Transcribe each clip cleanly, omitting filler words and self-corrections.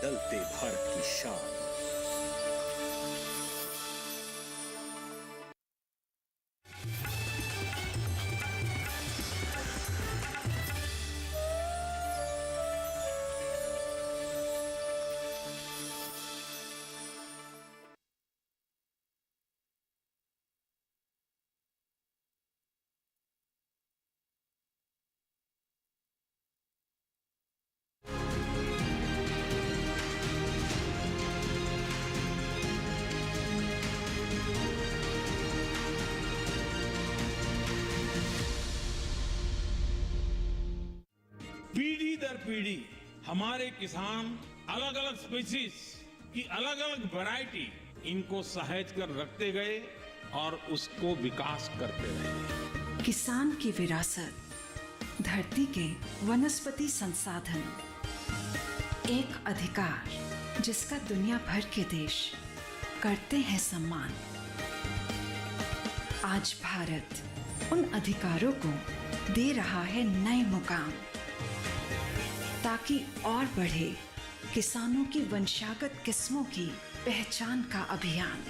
बदलते भारत की शान। पीढ़ी दर पीढ़ी हमारे किसान अलग अलग स्पीसीज की अलग अलग वैरायटी इनको सहेज कर रखते गए और उसको विकास करते रहे। किसान की विरासत, धरती के वनस्पति संसाधन, एक अधिकार जिसका दुनिया भर के देश करते हैं सम्मान। आज भारत उन अधिकारों को दे रहा है नए मुकाम, ताकि और बढ़े किसानों की वंशागत किस्मों की पहचान का अभियान।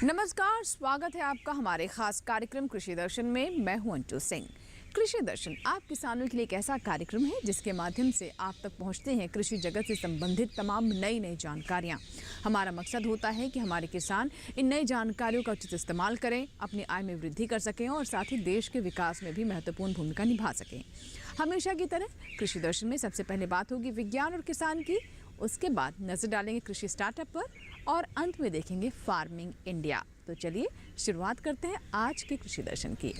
नमस्कार, स्वागत है आपका हमारे खास कार्यक्रम कृषि दर्शन में। मैं हूं अंटू सिंह। कृषि दर्शन आप किसानों के लिए एक ऐसा कार्यक्रम है जिसके माध्यम से आप तक पहुंचते हैं कृषि जगत से संबंधित तमाम नई जानकारियां। हमारा मकसद होता है कि हमारे किसान इन नई जानकारियों का उचित इस्तेमाल करें, अपनी आय में वृद्धि कर सकें और साथ ही देश के विकास में भी महत्वपूर्ण भूमिका निभा सकें। हमेशा की तरह कृषि दर्शन में सबसे पहले बात होगी विज्ञान और किसान की, उसके बाद नजर डालेंगे कृषि स्टार्टअप पर और अंत में देखेंगे फार्मिंग इंडिया। तो चलिए शुरुआत करते हैं आज के कृषि दर्शन की।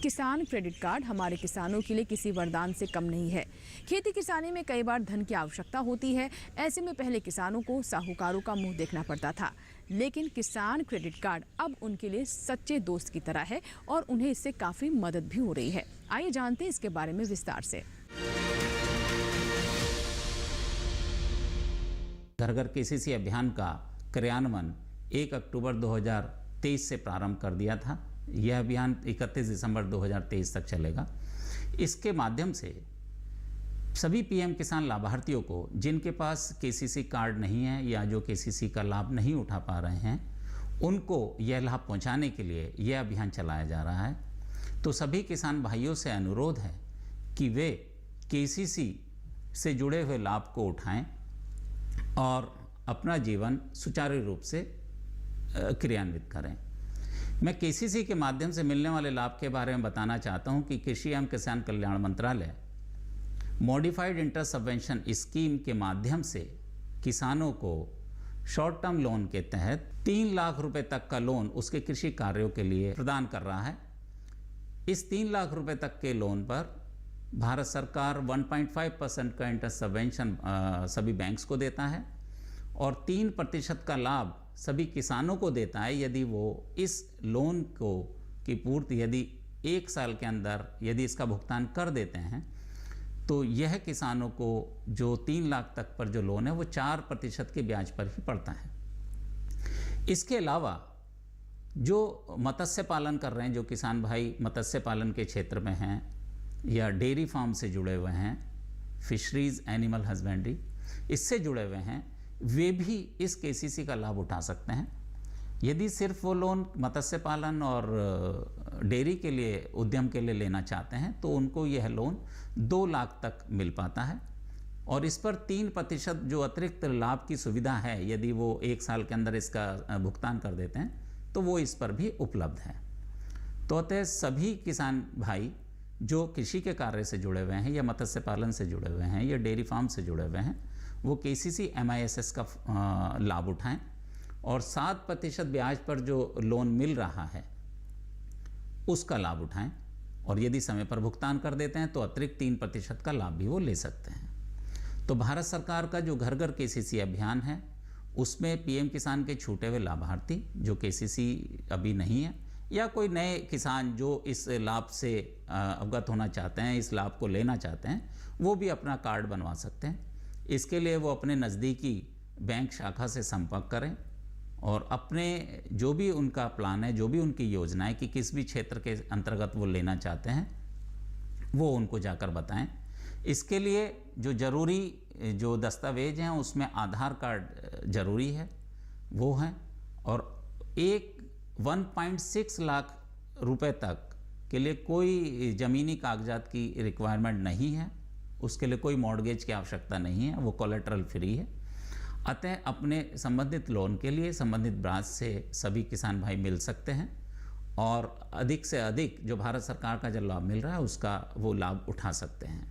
किसान क्रेडिट कार्ड हमारे किसानों के लिए किसी वरदान से कम नहीं है। खेती किसानी में कई बार धन की आवश्यकता होती है। ऐसे में पहले किसानों को साहूकारों का मुंह देखना पड़ता था, लेकिन किसान क्रेडिट कार्ड अब उनके लिए सच्चे दोस्त की तरह है और उन्हें इससे काफी मदद भी हो रही है। आइए जानते हैं इसके बारे में विस्तार से। घर घर केसीसी अभियान का क्रियान्वयन 1 अक्टूबर 2023 से प्रारंभ कर दिया था। यह अभियान 31 दिसंबर 2023 तक चलेगा। इसके माध्यम से सभी पीएम किसान लाभार्थियों को जिनके पास केसीसी कार्ड नहीं है या जो केसीसी का लाभ नहीं उठा पा रहे हैं, उनको यह लाभ पहुंचाने के लिए यह अभियान चलाया जा रहा है। तो सभी किसान भाइयों से अनुरोध है कि वे केसीसी से जुड़े हुए लाभ को उठाएं और अपना जीवन सुचारू रूप से क्रियान्वित करें। मैं केसीसी के माध्यम से मिलने वाले लाभ के बारे में बताना चाहता हूं कि कृषि एवं किसान कल्याण मंत्रालय मॉडिफाइड इंटरेस्ट सबवेंशन स्कीम के माध्यम से किसानों को शॉर्ट टर्म लोन के तहत 3 लाख रुपए तक का लोन उसके कृषि कार्यों के लिए प्रदान कर रहा है। इस 3 लाख रुपए तक के लोन पर भारत सरकार 1.5% का इंटरेस्ट सबवेंशन सभी बैंक्स को देता है और 3% का लाभ सभी किसानों को देता है यदि वो इस लोन को की पूर्ति यदि 1 साल के अंदर यदि इसका भुगतान कर देते हैं, तो यह किसानों को जो 3 लाख तक पर जो लोन है वो 4% के ब्याज पर ही पड़ता है। इसके अलावा जो मत्स्य पालन कर रहे हैं, जो किसान भाई मत्स्य पालन के क्षेत्र में हैं या डेयरी फार्म से जुड़े हुए हैं, फिशरीज एनिमल हस्बेंड्री इससे जुड़े हुए हैं, वे भी इस केसीसी का लाभ उठा सकते हैं। यदि सिर्फ वो लोन मत्स्य पालन और डेयरी के लिए उद्यम के लिए लेना चाहते हैं तो उनको यह लोन 2 लाख तक मिल पाता है और इस पर 3% जो अतिरिक्त लाभ की सुविधा है, यदि वो 1 साल के अंदर इसका भुगतान कर देते हैं तो वो इस पर भी उपलब्ध है। तो अतः सभी किसान भाई जो कृषि के कार्य से जुड़े हुए हैं या मत्स्य पालन से जुड़े हुए हैं या डेयरी फार्म से जुड़े हुए हैं, वो केसीसी MISS का लाभ उठाएं और 7% ब्याज पर जो लोन मिल रहा है उसका लाभ उठाएं और यदि समय पर भुगतान कर देते हैं तो अतिरिक्त 3% का लाभ भी वो ले सकते हैं। तो भारत सरकार का जो घर घर केसीसी अभियान है उसमें पीएम किसान के छूटे हुए लाभार्थी जो केसीसी अभी नहीं है या कोई नए किसान जो इस लाभ से अवगत होना चाहते हैं, इस लाभ को लेना चाहते हैं, वो भी अपना कार्ड बनवा सकते हैं। इसके लिए वो अपने नज़दीकी बैंक शाखा से संपर्क करें और अपने जो भी उनका प्लान है, जो भी उनकी योजना है कि किस भी क्षेत्र के अंतर्गत वो लेना चाहते हैं, वो उनको जाकर बताएं। इसके लिए जो ज़रूरी जो दस्तावेज हैं उसमें आधार कार्ड ज़रूरी है, वो हैं, और 1.6 लाख रुपए तक के लिए कोई ज़मीनी कागजात की रिक्वायरमेंट नहीं है, उसके लिए कोई मॉर्गेज की आवश्यकता नहीं है, वो कोलेटरल फ्री है। अतः अपने संबंधित लोन के लिए संबंधित ब्रांच से सभी किसान भाई मिल सकते हैं और अधिक से अधिक जो भारत सरकार का जो लाभ मिल रहा है उसका वो लाभ उठा सकते हैं।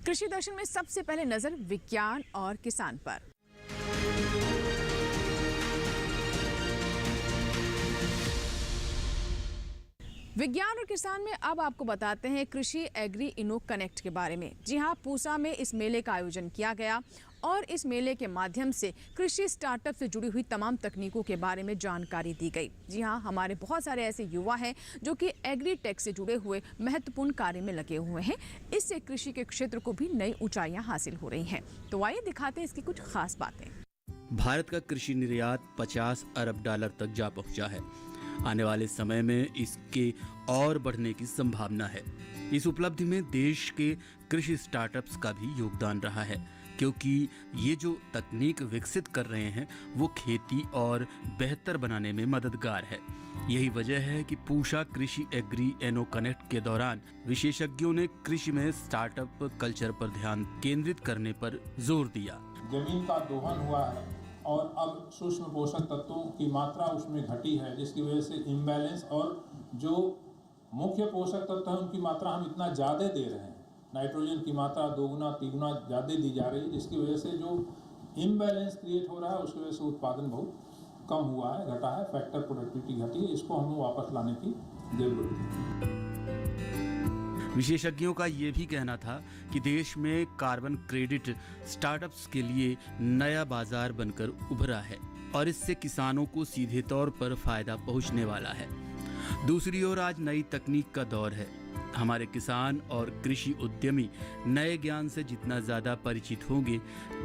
कृषि दर्शन में सबसे पहले नजर विज्ञान और किसान पर। विज्ञान और किसान में अब आपको बताते हैं कृषि एग्री इनो कनेक्ट के बारे में। जी हां, पूसा में इस मेले का आयोजन किया गया और इस मेले के माध्यम से कृषि स्टार्टअप से जुड़ी हुई तमाम तकनीकों के बारे में जानकारी दी गई। जी हां, हमारे बहुत सारे ऐसे युवा हैं जो कि एग्री टेक से जुड़े हुए महत्वपूर्ण कार्य में लगे हुए हैं। इससे कृषि के क्षेत्र को भी नई ऊंचाइयां हासिल हो रही हैं। तो आइए दिखाते हैं इसकी कुछ खास बातें। भारत का कृषि निर्यात 50 अरब डॉलर तक जा पहुंचा है। आने वाले समय में इसके और बढ़ने की संभावना है। इस उपलब्धि में देश के कृषि स्टार्टअप्स का भी योगदान रहा है, क्योंकि ये जो तकनीक विकसित कर रहे हैं वो खेती और बेहतर बनाने में मददगार है। यही वजह है कि पूसा कृषि एग्री इनो कनेक्ट के दौरान विशेषज्ञों ने कृषि में स्टार्टअप कल्चर पर ध्यान केंद्रित करने पर जोर दिया। जमीन का दोहन हुआ है और अब सूक्ष्म पोषक तत्वों की मात्रा उसमें घटी है, जिसकी वजह से इम्बैलेंस, और जो मुख्य पोषक तत्व हैं उनकी मात्रा हम इतना ज़्यादा दे रहे हैं, नाइट्रोजन की मात्रा 2 गुना 3 गुना ज़्यादा दी जा रही है, जिसकी वजह से जो इम्बैलेंस क्रिएट हो रहा है उसकी वजह से उत्पादन बहुत कम हुआ है, घटा है, फैक्टर प्रोडक्टिविटी घटी है। इसको हमें वापस लाने की जरूरत है। विशेषज्ञों का ये भी कहना था कि देश में कार्बन क्रेडिट स्टार्टअप्स के लिए नया बाजार बनकर उभरा है और इससे किसानों को सीधे तौर पर फायदा पहुंचने वाला है। दूसरी ओर आज नई तकनीक का दौर है। हमारे किसान और कृषि उद्यमी नए ज्ञान से जितना ज़्यादा परिचित होंगे,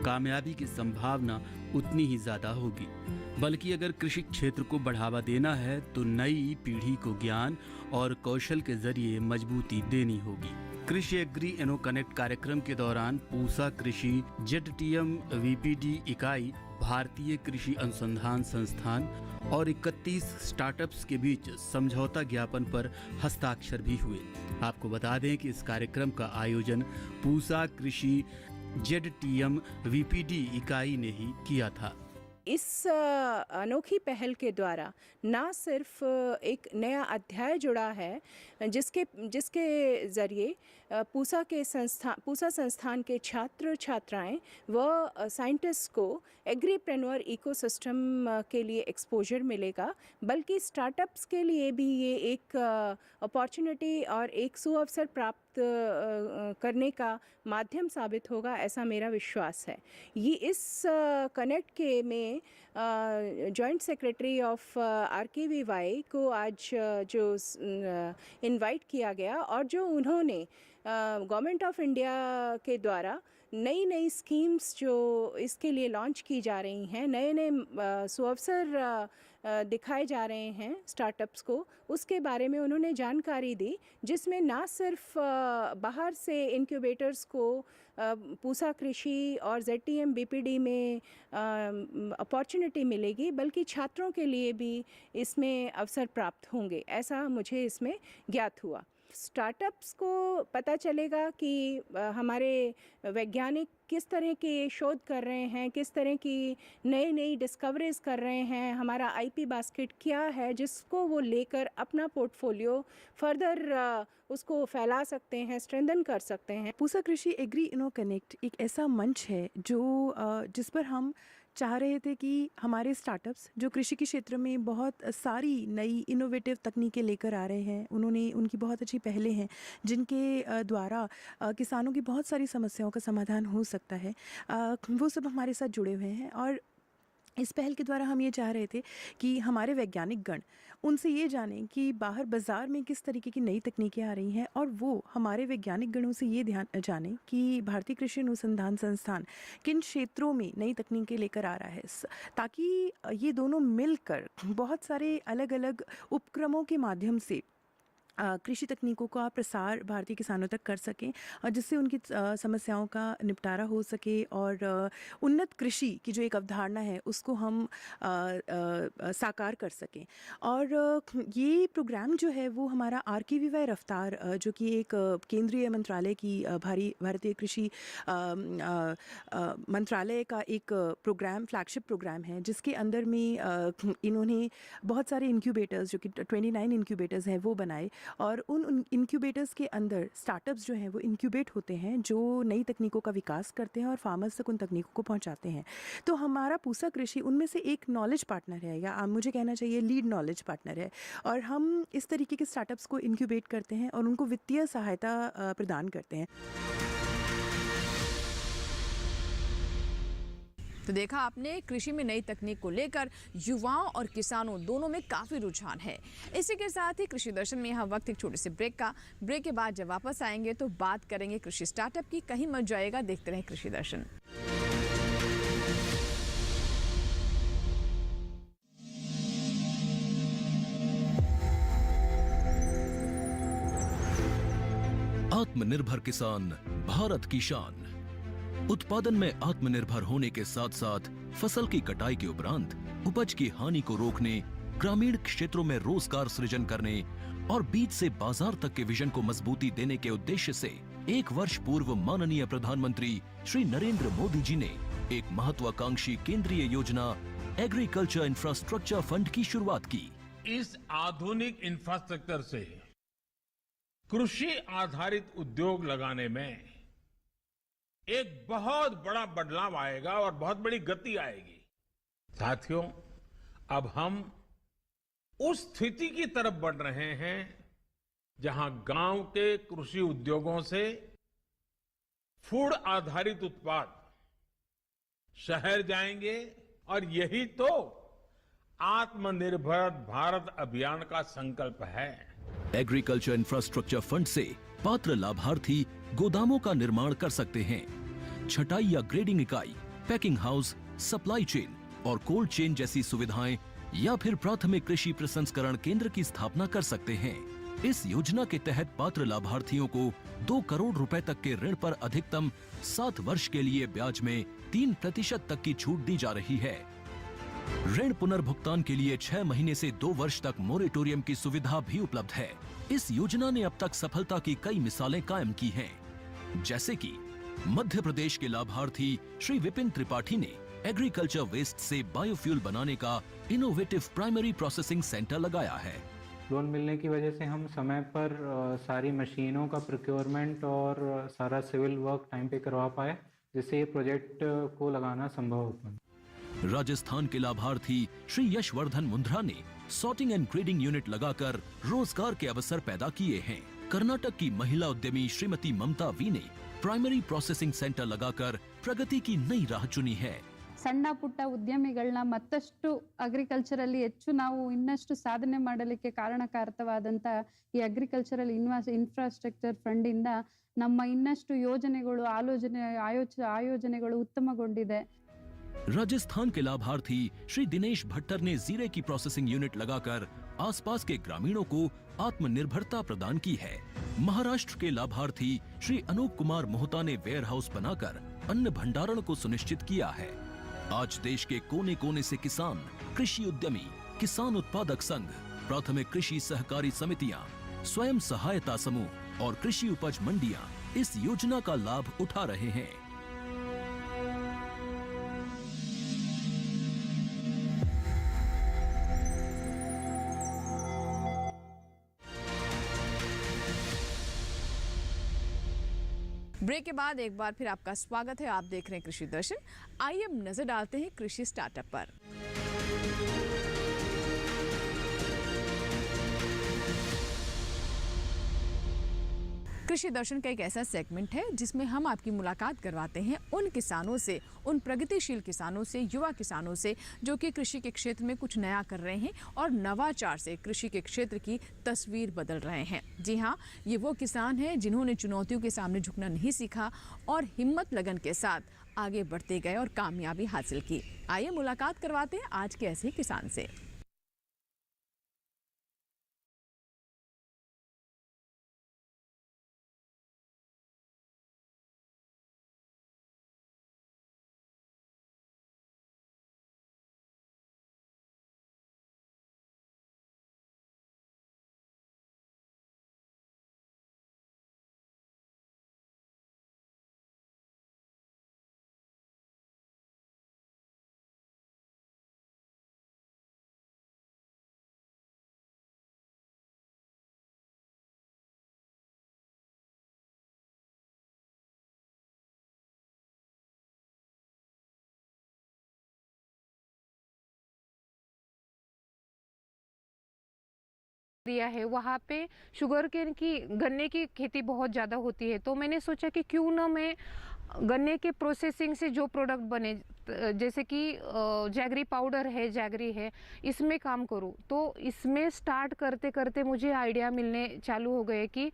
कामयाबी की संभावना उतनी ही ज़्यादा होगी। बल्कि अगर कृषि क्षेत्र को बढ़ावा देना है तो नई पीढ़ी को ज्ञान और कौशल के जरिए मजबूती देनी होगी। कृषि एग्री इनो कनेक्ट कार्यक्रम के दौरान पूसा कृषि ZTM VPD इकाई, भारतीय कृषि अनुसंधान संस्थान और 31 स्टार्टअप्स के बीच समझौता ज्ञापन पर हस्ताक्षर भी हुए। आपको बता दें कि इस कार्यक्रम का आयोजन पूसा कृषि ZTM VPD इकाई ने ही किया था। इस अनोखी पहल के द्वारा ना सिर्फ एक नया अध्याय जुड़ा है, जिसके ज़रिए पूसा संस्थान के छात्र छात्राएं व साइंटिस्ट को एग्रीप्रेन्योर इकोसिस्टम के लिए एक्सपोजर मिलेगा, बल्कि स्टार्टअप्स के लिए भी ये एक अपॉर्चुनिटी और एक सुअवसर प्राप्त करने का माध्यम साबित होगा, ऐसा मेरा विश्वास है। ये इस कनेक्ट के में जॉइंट सेक्रेटरी ऑफ RKVY को आज जो इनवाइट किया गया और जो उन्होंने गवर्नमेंट ऑफ इंडिया के द्वारा नई स्कीम्स जो इसके लिए लॉन्च की जा रही हैं, नए सुअवसर दिखाए जा रहे हैं स्टार्टअप्स को, उसके बारे में उन्होंने जानकारी दी, जिसमें ना सिर्फ बाहर से इंक्यूबेटर्स को पूसा कृषि और ZTM VPD में अपॉर्चुनिटी मिलेगी, बल्कि छात्रों के लिए भी इसमें अवसर प्राप्त होंगे, ऐसा मुझे इसमें ज्ञात हुआ। स्टार्टअप्स को पता चलेगा कि हमारे वैज्ञानिक किस तरह के शोध कर रहे हैं, किस तरह की नई डिस्कवरीज कर रहे हैं, हमारा IP बास्केट क्या है जिसको वो लेकर अपना पोर्टफोलियो फर्दर उसको फैला सकते हैं, स्ट्रेंथन कर सकते हैं। पूसा कृषि एग्री इनो कनेक्ट एक ऐसा मंच है जो जिस पर हम चाह रहे थे कि हमारे स्टार्टअप्स जो कृषि के क्षेत्र में बहुत सारी नई इनोवेटिव तकनीकें लेकर आ रहे हैं, उनकी बहुत अच्छी पहलें हैं जिनके द्वारा किसानों की बहुत सारी समस्याओं का समाधान हो सकता है, वो सब हमारे साथ जुड़े हुए हैं। और इस पहल के द्वारा हम ये चाह रहे थे कि हमारे वैज्ञानिक गण उनसे ये जानें कि बाहर बाज़ार में किस तरीके की नई तकनीकें आ रही हैं, और वो हमारे वैज्ञानिक गणों से ये जानें कि भारतीय कृषि अनुसंधान संस्थान किन क्षेत्रों में नई तकनीकें लेकर आ रहा है, ताकि ये दोनों मिलकर बहुत सारे अलग अलग उपक्रमों के माध्यम से कृषि तकनीकों का प्रसार भारतीय किसानों तक कर सकें, और जिससे उनकी समस्याओं का निपटारा हो सके, और उन्नत कृषि की जो एक अवधारणा है उसको हम साकार कर सकें। और ये प्रोग्राम जो है वो हमारा RKVY रफ्तार, जो कि एक केंद्रीय मंत्रालय की भारतीय कृषि मंत्रालय का एक प्रोग्राम, फ्लैगशिप प्रोग्राम है, जिसके अंदर में इन्होंने बहुत सारे इंक्यूबेटर्स, जो कि 29 इंक्यूबेटर्स हैं, वो बनाए, और उन इंक्यूबेटर्स के अंदर स्टार्टअप्स जो हैं वो इंक्यूबेट होते हैं, जो नई तकनीकों का विकास करते हैं और फार्मर्स तक उन तकनीकों को पहुंचाते हैं। तो हमारा पूसा कृषि उनमें से एक नॉलेज पार्टनर है, या मुझे कहना चाहिए लीड नॉलेज पार्टनर है, और हम इस तरीके के स्टार्टअप्स को इंक्यूबेट करते हैं और उनको वित्तीय सहायता प्रदान करते हैं। तो देखा आपने, कृषि में नई तकनीक को लेकर युवाओं और किसानों दोनों में काफ़ी रुझान है। इसी के साथ ही कृषि दर्शन में यहाँ वक्त एक छोटे से ब्रेक का। ब्रेक के बाद जब वापस आएंगे तो बात करेंगे कृषि स्टार्टअप की। कहीं मत जाएगा, देखते रहें कृषि दर्शन। आत्मनिर्भर किसान भारत की शान। उत्पादन में आत्मनिर्भर होने के साथ साथ फसल की कटाई के उपरांत उपज की हानि को रोकने, ग्रामीण क्षेत्रों में रोजगार सृजन करने और बीज से बाजार तक के विजन को मजबूती देने के उद्देश्य से 1 वर्ष पूर्व माननीय प्रधानमंत्री श्री नरेंद्र मोदी जी ने एक महत्वाकांक्षी केंद्रीय योजना एग्रीकल्चर इंफ्रास्ट्रक्चर फंड की शुरुआत की। इस आधुनिक इंफ्रास्ट्रक्चर से कृषि आधारित उद्योग लगाने में एक बहुत बड़ा बदलाव आएगा और बहुत बड़ी गति आएगी। साथियों, अब हम उस स्थिति की तरफ बढ़ रहे हैं जहां गांव के कृषि उद्योगों से फूड आधारित उत्पाद शहर जाएंगे, और यही तो आत्मनिर्भर भारत अभियान का संकल्प है। एग्रीकल्चर इंफ्रास्ट्रक्चर फंड से पात्र लाभार्थी गोदामों का निर्माण कर सकते हैं, छटाई या ग्रेडिंग इकाई, पैकिंग हाउस, सप्लाई चेन और कोल्ड चेन जैसी सुविधाएं, या फिर प्राथमिक कृषि प्रसंस्करण केंद्र की स्थापना कर सकते हैं। इस योजना के तहत पात्र लाभार्थियों को 2 करोड़ रुपए तक के ऋण पर अधिकतम 7 वर्ष के लिए ब्याज में 3% तक की छूट दी जा रही है। ऋण पुनर्भुगतान के लिए 6 महीने से 2 वर्ष तक मोरेटोरियम की सुविधा भी उपलब्ध है। इस योजना ने अब तक सफलता की कई मिसालें कायम की हैं, जैसे कि मध्य प्रदेश के लाभार्थी श्री विपिन त्रिपाठी ने एग्रीकल्चर वेस्ट से बायोफ्यूल बनाने का इनोवेटिव प्राइमरी प्रोसेसिंग सेंटर लगाया है। लोन मिलने की वजह से हम समय पर सारी मशीनों का प्रोक्योरमेंट और सारा सिविल वर्क टाइम पे करवा पाए, जिससे ये प्रोजेक्ट को लगाना संभव हो पाए। राजस्थान के लाभार्थी श्री यशवर्धन मुंद्रा ने सॉर्टिंग एंड ग्रेडिंग यूनिट लगाकर रोजगार के अवसर पैदा किए हैं। कर्नाटक की महिला उद्यमी श्रीमती ममता वी ने प्राइमरी प्रोसेसिंग सेंटर लगाकर प्रगति की नई राह चुनी है। ಸಣ್ಣ ಪುಟ್ಟ ಉದ್ಯಮಿಗಳನ್ನ ಮತ್ತಷ್ಟು ಅಗ್ರಿಕಲ್ಚರಲ್ಲಿ ಹೆಚ್ಚು ನಾವು ಇನ್ನಷ್ಟು ಸಾಧನೆ ಮಾಡಲಿಕ್ಕೆ ಕಾರಣಕಾರಕವಾದಂತ ಈ ಅಗ್ರಿಕಲ್ಚರಲ್ ಇನ್ಫ್ರಾಸ್ಟ್ರಕ್ಚರ್ ಫಂಡ್ ಇಂದ ನಮ್ಮ ಇನ್ನಷ್ಟು ಯೋಜನೆಗಳು ಆಯೋಜನೆಗಳು ಉತ್ತಮಗೊಂಡಿದೆ। राजस्थान के लाभार्थी श्री दिनेश भट्टर ने जीरे की प्रोसेसिंग यूनिट लगाकर आसपास के ग्रामीणों को आत्मनिर्भरता प्रदान की है। महाराष्ट्र के लाभार्थी श्री अनूप कुमार मोहता ने वेयर हाउस बनाकर अन्न भंडारण को सुनिश्चित किया है। आज देश के कोने कोने से किसान, कृषि उद्यमी, किसान उत्पादक संघ, प्राथमिक कृषि सहकारी समितियां, स्वयं सहायता समूह और कृषि उपज मंडियां इस योजना का लाभ उठा रहे हैं। ब्रेक के बाद एक बार फिर आपका स्वागत है। आप देख रहे हैं कृषि दर्शन। आइए अब नजर डालते हैं कृषि स्टार्टअप पर। कृषि दर्शन का एक ऐसा सेगमेंट है जिसमें हम आपकी मुलाकात करवाते हैं उन किसानों से, उन प्रगतिशील किसानों से, युवा किसानों से जो कि कृषि के क्षेत्र में कुछ नया कर रहे हैं और नवाचार से कृषि के क्षेत्र की तस्वीर बदल रहे हैं। जी हाँ, ये वो किसान हैं जिन्होंने चुनौतियों के सामने झुकना नहीं सीखा और हिम्मत लगन के साथ आगे बढ़ते गए और कामयाबी हासिल की। आइए मुलाकात करवाते हैं आज के ऐसे किसान से। दिया है वहाँ पे शुगर केन की, गन्ने की खेती बहुत ज़्यादा होती है। तो मैंने सोचा कि क्यों ना मैं गन्ने के प्रोसेसिंग से जो प्रोडक्ट बने, जैसे कि जैगरी पाउडर है, जैगरी है, इसमें काम करूँ। तो इसमें स्टार्ट करते करते मुझे आइडिया मिलने चालू हो गए कि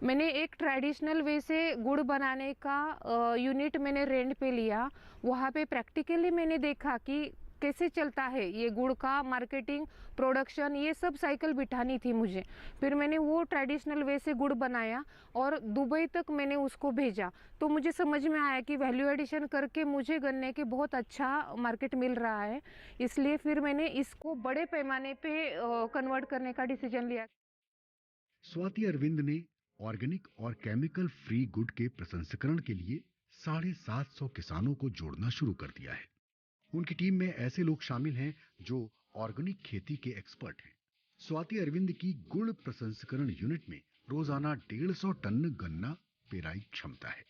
मैंने एक ट्रेडिशनल वे से गुड़ बनाने का यूनिट मैंने रेंट पे लिया। वहाँ पे प्रैक्टिकली मैंने देखा कि कैसे चलता है ये गुड़ का मार्केटिंग, प्रोडक्शन, ये सब साइकिल बिठानी थी मुझे। फिर मैंने वो ट्रेडिशनल वे से गुड़ बनाया और दुबई तक मैंने उसको भेजा। तो मुझे समझ में आया कि वैल्यू एडिशन करके मुझे गन्ने के बहुत अच्छा मार्केट मिल रहा है, इसलिए फिर मैंने इसको बड़े पैमाने पे कन्वर्ट करने का डिसीजन लिया। स्वाति अरविंद ने ऑर्गेनिक और केमिकल फ्री गुड़ के प्रसंस्करण के लिए 750 किसानों को जोड़ना शुरू कर दिया है। उनकी टीम में ऐसे लोग शामिल हैं जो ऑर्गेनिक खेती के एक्सपर्ट हैं। स्वाति अरविंद की गुड़ प्रसंस्करण यूनिट में रोजाना 150 टन गन्ना पेराई क्षमता है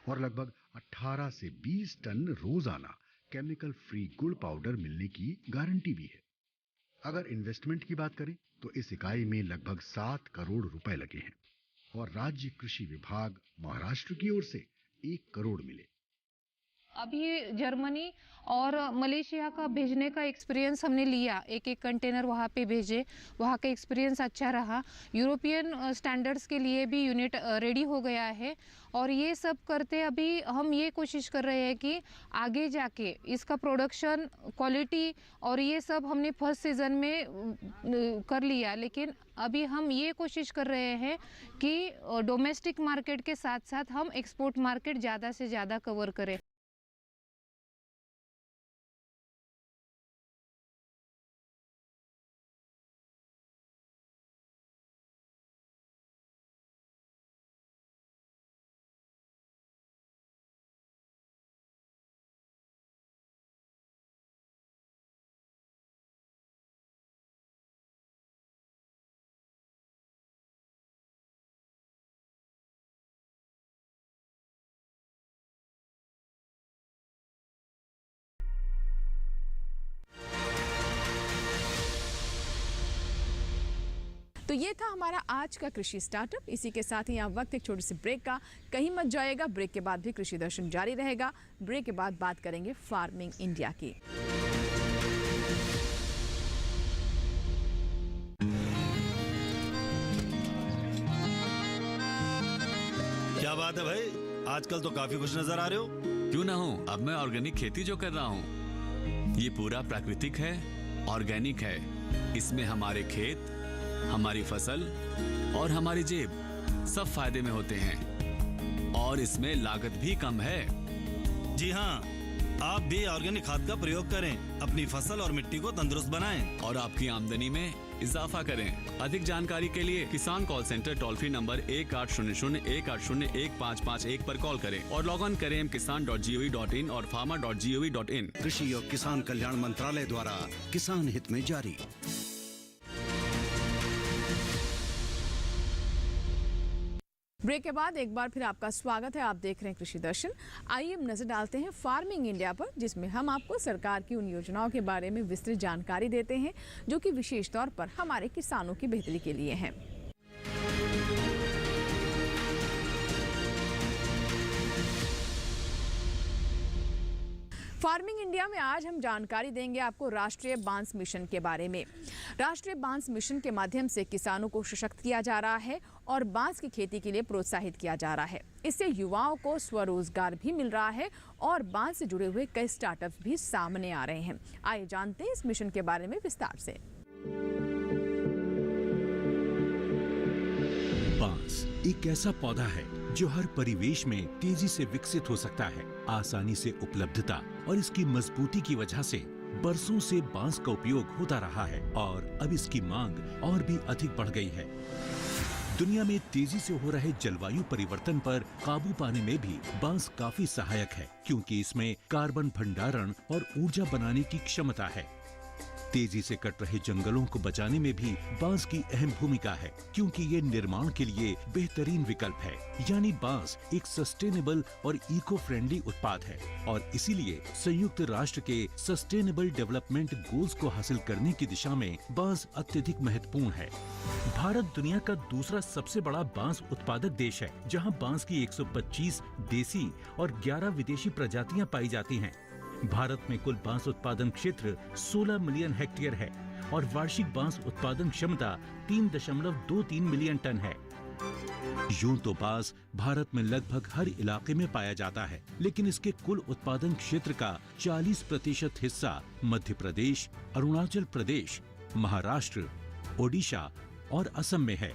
और लगभग 18 से 20 टन रोजाना केमिकल फ्री गुड़ पाउडर मिलने की गारंटी भी है। अगर इन्वेस्टमेंट की बात करें तो इस इकाई में लगभग 7 करोड़ रुपए लगे हैं और राज्य कृषि विभाग महाराष्ट्र की ओर से 1 करोड़ मिले। अभी जर्मनी और मलेशिया का भेजने का एक्सपीरियंस हमने लिया, एक कंटेनर वहाँ पे भेजे, वहाँ का एक्सपीरियंस अच्छा रहा। यूरोपियन स्टैंडर्ड्स के लिए भी यूनिट रेडी हो गया है और ये सब करते अभी हम ये कोशिश कर रहे हैं कि आगे जाके इसका प्रोडक्शन, क्वालिटी और ये सब हमने फर्स्ट सीजन में कर लिया, लेकिन अभी हम ये कोशिश कर रहे हैं कि डोमेस्टिक मार्केट के साथ साथ हम एक्सपोर्ट मार्केट ज़्यादा से ज़्यादा कवर करें। तो ये था हमारा आज का कृषि स्टार्टअप। इसी के साथ ही यहाँ वक्त एक छोटे से ब्रेक का, कहीं मत जाएगा। ब्रेक के बाद भी कृषि दर्शन जारी रहेगा। ब्रेक के बाद बात करेंगे फार्मिंग इंडिया की। क्या बात है भाई, आजकल तो काफी खुश नजर आ रहे हो। क्यों ना हो, अब मैं ऑर्गेनिक खेती जो कर रहा हूँ ये पूरा प्राकृतिक है, ऑर्गेनिक है। इसमें हमारे खेत, हमारी फसल और हमारी जेब सब फायदे में होते हैं और इसमें लागत भी कम है। जी हाँ, आप भी ऑर्गेनिक खाद का प्रयोग करें, अपनी फसल और मिट्टी को तंदुरुस्त बनाएं और आपकी आमदनी में इजाफा करें। अधिक जानकारी के लिए किसान call centre toll free number 1800-180-1551 पर कॉल करें और लॉग ऑन करें kisan.gov.in और farmer.gov.in। कृषि और किसान कल्याण मंत्रालय द्वारा किसान हित में जारी। ब्रेक के बाद एक बार फिर आपका स्वागत है। आप देख रहे हैं कृषि दर्शन। आइए अब नजर डालते हैं फार्मिंग इंडिया पर, जिसमें हम आपको सरकार की उन योजनाओं के बारे में विस्तृत जानकारी देते हैं जो कि विशेष तौर पर हमारे किसानों की बेहतरी के लिए हैं। फार्मिंग इंडिया में आज हम जानकारी देंगे आपको राष्ट्रीय बांस मिशन के बारे में। राष्ट्रीय बांस मिशन के माध्यम से किसानों को सशक्त किया जा रहा है और बांस की खेती के लिए प्रोत्साहित किया जा रहा है। इससे युवाओं को स्वरोजगार भी मिल रहा है और बांस से जुड़े हुए कई स्टार्टअप्स भी सामने आ रहे हैं। आइए जानते हैं इस मिशन के बारे में विस्तार से। बांस एक ऐसा पौधा है जो हर परिवेश में तेजी से विकसित हो सकता है। आसानी से उपलब्धता और इसकी मजबूती की वजह से बरसों से बांस का उपयोग होता रहा है और अब इसकी मांग और भी अधिक बढ़ गई है। दुनिया में तेजी से हो रहे जलवायु परिवर्तन पर काबू पाने में भी बांस काफी सहायक है, क्योंकि इसमें कार्बन भंडारण और ऊर्जा बनाने की क्षमता है। तेजी से कट रहे जंगलों को बचाने में भी बांस की अहम भूमिका है, क्योंकि ये निर्माण के लिए बेहतरीन विकल्प है। यानी बांस एक सस्टेनेबल और इको फ्रेंडली उत्पाद है और इसीलिए संयुक्त राष्ट्र के सस्टेनेबल डेवलपमेंट गोल्स को हासिल करने की दिशा में बांस अत्यधिक महत्वपूर्ण है। भारत दुनिया का दूसरा सबसे बड़ा बांस उत्पादक देश है, जहाँ बांस की 125 देसी और 11 विदेशी प्रजातियां पाई जाती हैं। भारत में कुल बांस उत्पादन क्षेत्र 16 मिलियन हेक्टेयर है और वार्षिक बांस उत्पादन क्षमता 3.23 मिलियन टन है। यूं तो बांस भारत में लगभग हर इलाके में पाया जाता है, लेकिन इसके कुल उत्पादन क्षेत्र का 40% हिस्सा मध्य प्रदेश, अरुणाचल प्रदेश, महाराष्ट्र, ओडिशा और असम में है।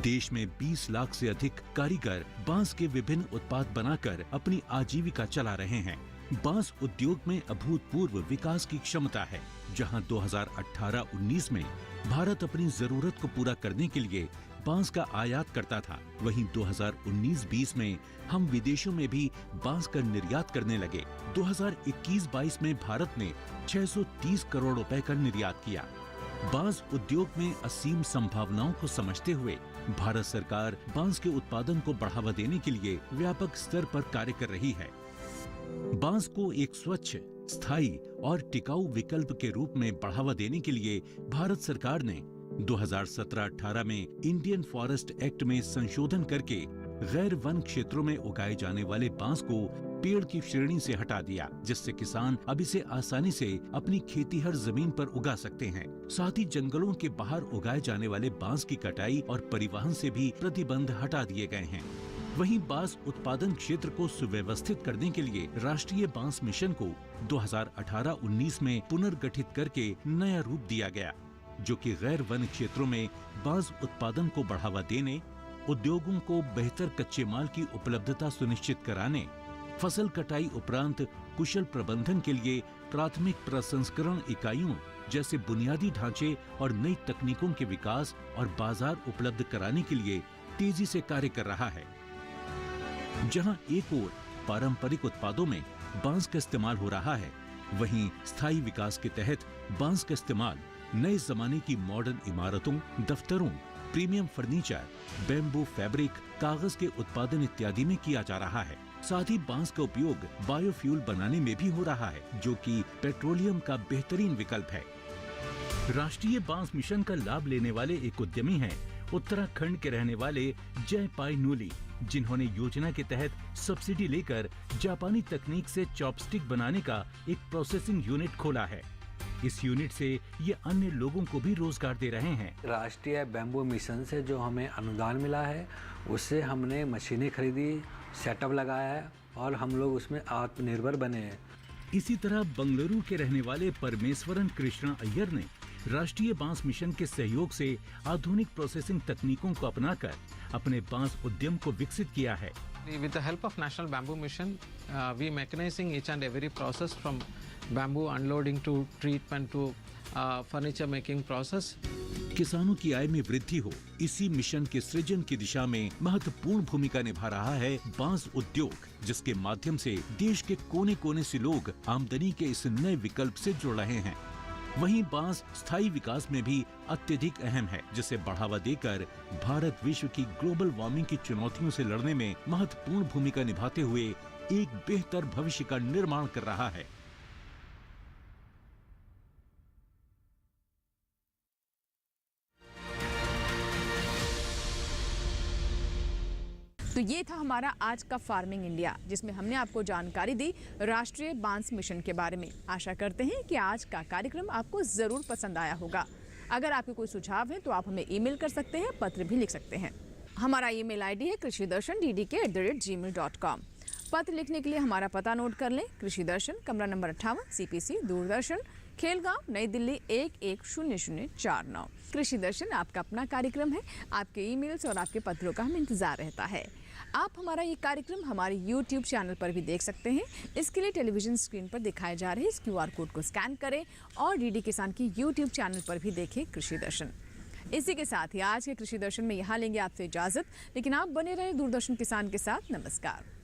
देश में 20 लाख से अधिक कारीगर बांस के विभिन्न उत्पाद बनाकर अपनी आजीविका चला रहे हैं। बांस उद्योग में अभूतपूर्व विकास की क्षमता है, जहां 2018-19 में भारत अपनी जरूरत को पूरा करने के लिए बांस का आयात करता था, वहीं 2019-20 में हम विदेशों में भी बांस का निर्यात करने लगे। 2021-22 में भारत ने 630 करोड़ रुपए का निर्यात किया। बांस उद्योग में असीम संभावनाओं को समझते हुए भारत सरकार बांस के उत्पादन को बढ़ावा देने के लिए व्यापक स्तर पर कार्य कर रही है। बांस को एक स्वच्छ, स्थायी और टिकाऊ विकल्प के रूप में बढ़ावा देने के लिए भारत सरकार ने 2017-18 में इंडियन फॉरेस्ट एक्ट में संशोधन करके गैर वन क्षेत्रों में उगाए जाने वाले बांस को पेड़ की श्रेणी से हटा दिया, जिससे किसान अब इसे आसानी से अपनी खेतीहर जमीन पर उगा सकते हैं। साथ ही जंगलों के बाहर उगाए जाने वाले बांस की कटाई और परिवहन से भी प्रतिबंध हटा दिए गए हैं। वहीं बांस उत्पादन क्षेत्र को सुव्यवस्थित करने के लिए राष्ट्रीय बांस मिशन को 2018-19 में पुनर्गठित करके नया रूप दिया गया, जो कि गैर वन क्षेत्रों में बांस उत्पादन को बढ़ावा देने, उद्योगों को बेहतर कच्चे माल की उपलब्धता सुनिश्चित कराने, फसल कटाई उपरांत कुशल प्रबंधन के लिए प्राथमिक प्रसंस्करण इकाइयों जैसे बुनियादी ढांचे और नई तकनीकों के विकास और बाजार उपलब्ध कराने के लिए तेजी से कार्य कर रहा है। जहां एक ओर पारंपरिक उत्पादों में बांस का इस्तेमाल हो रहा है, वहीं स्थायी विकास के तहत बांस का इस्तेमाल नए जमाने की मॉडर्न इमारतों, दफ्तरों, प्रीमियम फर्नीचर, बैम्बू फैब्रिक, कागज के उत्पादन इत्यादि में किया जा रहा है। साथ ही बांस का उपयोग बायोफ्यूल बनाने में भी हो रहा है, जो कि पेट्रोलियम का बेहतरीन विकल्प है। राष्ट्रीय बांस मिशन का लाभ लेने वाले एक उद्यमी हैं उत्तराखंड के रहने वाले जय पाई नूली, जिन्होंने योजना के तहत सब्सिडी लेकर जापानी तकनीक से चॉपस्टिक बनाने का एक प्रोसेसिंग यूनिट खोला है। इस यूनिट से ये अन्य लोगों को भी रोजगार दे रहे हैं। राष्ट्रीय बैम्बू मिशन से जो हमें अनुदान मिला है, उससे हमने मशीनें खरीदी, सेटअप लगाया है और हम लोग उसमें आत्मनिर्भर बने हैं। इसी तरह बंगलुरु के रहने वाले परमेश्वरन कृष्णा अय्यर ने राष्ट्रीय बांस मिशन के सहयोग से आधुनिक प्रोसेसिंग तकनीकों को अपनाकर अपने बांस उद्यम को विकसित किया है। With the help of National Bamboo Mission, we mechanizing each and every process from bamboo unloading to treatment to furniture making process. किसानों की आय में वृद्धि हो, इसी मिशन के सृजन की दिशा में महत्वपूर्ण भूमिका निभा रहा है बांस उद्योग, जिसके माध्यम से देश के कोने कोने से लोग आमदनी के इस नए विकल्प से जुड़ रहे हैं। वहीं बांस स्थायी विकास में भी अत्यधिक अहम है, जिसे बढ़ावा देकर भारत विश्व की ग्लोबल वार्मिंग की चुनौतियों से लड़ने में महत्वपूर्ण भूमिका निभाते हुए एक बेहतर भविष्य का निर्माण कर रहा है। तो ये था हमारा आज का फार्मिंग इंडिया, जिसमें हमने आपको जानकारी दी राष्ट्रीय बांस मिशन के बारे में। आशा करते हैं कि आज का कार्यक्रम आपको ज़रूर पसंद आया होगा। अगर आपके कोई सुझाव है तो आप हमें ईमेल कर सकते हैं, पत्र भी लिख सकते हैं। हमारा ईमेल आईडी है krishidarshan@gmail.com। पत्र लिखने के लिए हमारा पता नोट कर लें। कृषि दर्शन, कमरा नंबर 58, CPC, दूरदर्शन, खेलगांव, नई दिल्ली 110049। कृषि दर्शन आपका अपना कार्यक्रम है। आपके ईमेल्स और आपके पत्रों का हमें इंतजार रहता है। आप हमारा ये कार्यक्रम हमारे YouTube चैनल पर भी देख सकते हैं। इसके लिए टेलीविजन स्क्रीन पर दिखाए जा रहे इस QR कोड को स्कैन करें और DD किसान की YouTube चैनल पर भी देखें कृषि दर्शन। इसी के साथ ही आज के कृषि दर्शन में यहाँ लेंगे आपसे इजाजत, लेकिन आप बने रहे दूरदर्शन किसान के साथ। नमस्कार।